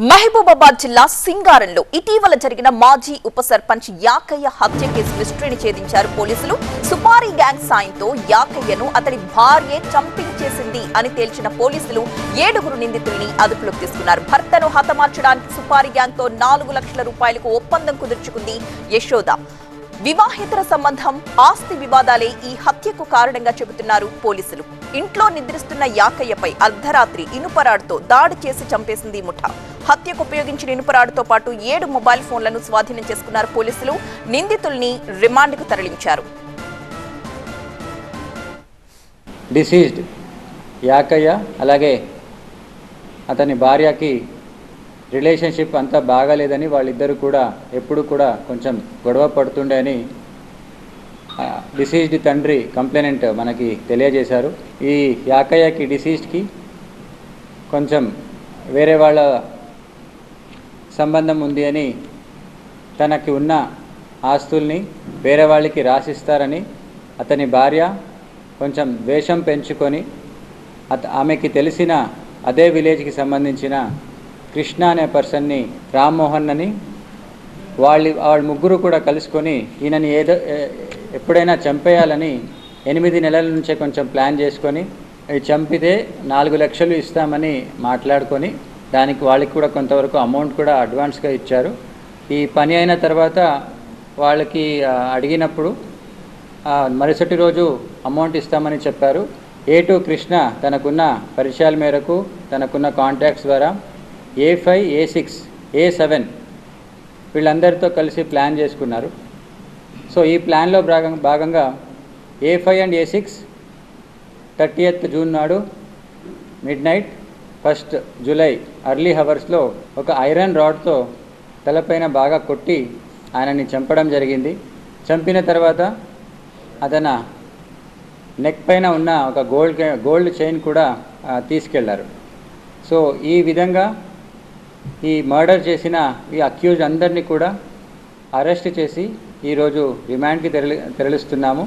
మహబూబాబాద్ జిల్లా సింగారంలో ఇటీవల జరిగిన మాజీ ఉప సర్పంచ్ యాకయ్య హత్య కేసు మిస్టరీని ఛేదించారు పోలీసులు. సుపారీ గ్యాంగ్ సాయంతో యాకయ్యను అతడి భార్యే చంపించేసింది అని తేల్చిన పోలీసులు 7 నిందితుల్ని అదుపులోకి తీసుకున్నారు. భర్తను హతమార్చడానికి సుపారీ గ్యాంగ్ తో 4 లక్షల రూపాయలకు ఒప్పందం కుదుర్చుకుంది యశోద. వివాహేతర సంబంధం, ఆస్తి వివాదాలే ఈ హత్యకు కారణంగా చెబుతున్నారు పోలీసులు. ఇంట్లో నిద్రిస్తున్న యాకయ్యపై అర్ధరాత్రి ఇనుపరాడుతో దాడి చేసి చంపేసింది ముఠా. హత్యకు ఉపయోగించిన ఇనుపరాడుతో పాటు 7 మొబైల్ ఫోన్లను స్వాధీనం చేసుకున్నారు పోలీసులు. నిందితుల్ని రిమాండ్కు తరలించారు. డిసీజ్డ్ యాకయ్య అలాగే అతని భార్యకి రిలేషన్షిప్ అంతా బాగాలేదని వాళ్ళిద్దరూ కూడా ఎప్పుడు కూడా కొంచెం గొడవ పడుతుండే అని డిసీజ్డ్ తండ్రి కంప్లైనెంట్ మనకి తెలియజేశారు. ఈ యాకయ్యకి డిసీజ్డ్కి కొంచెం వేరే వాళ్ళ సంబంధం ఉంది అని, తనకి ఉన్న ఆస్తుల్ని వేరే వాళ్ళకి రాసిస్తారని అతని భార్య కొంచెం ద్వేషం పెంచుకొని ఆమెకి తెలిసిన అదే విలేజ్కి సంబంధించిన కృష్ణ అనే పర్సన్ని, రామ్మోహన్ అని వాళ్ళ ముగ్గురు కూడా కలుసుకొని ఈయనని ఎప్పుడైనా చంపేయాలని 8 నెలల నుంచే కొంచెం ప్లాన్ చేసుకొని చంపితే 4 లక్షలు ఇస్తామని మాట్లాడుకొని దానికి వాళ్ళకి కూడా కొంతవరకు అమౌంట్ కూడా అడ్వాన్స్గా ఇచ్చారు. ఈ పని అయిన తర్వాత వాళ్ళకి అడిగినప్పుడు మరుసటి రోజు అమౌంట్ ఇస్తామని చెప్పారు. A2 కృష్ణ తనకున్న పరిచయాల మేరకు, తనకున్న కాంటాక్ట్స్ ద్వారా A5, A6, A7 వీళ్ళందరితో కలిసి ప్లాన్ చేసుకున్నారు. సో ఈ ప్లాన్లో భాగంగా A5 and A6 30th June నాడు మిడ్నైట్, 1st జూలై అర్లీ హవర్స్లో ఒక ఐరన్ రాడ్తో తలపైన బాగా కొట్టి ఆయనని చంపడం జరిగింది. చంపిన తర్వాత అతను నెక్ పైన ఉన్న ఒక గోల్డ్ చైన్ కూడా తీసుకెళ్లారు. సో ఈ విధంగా ఈ మర్డర్ చేసిన ఈ అక్యూజ్ అందరినీ కూడా అరెస్ట్ చేసి ఈరోజు రిమాండ్కి తరలిస్తున్నాము.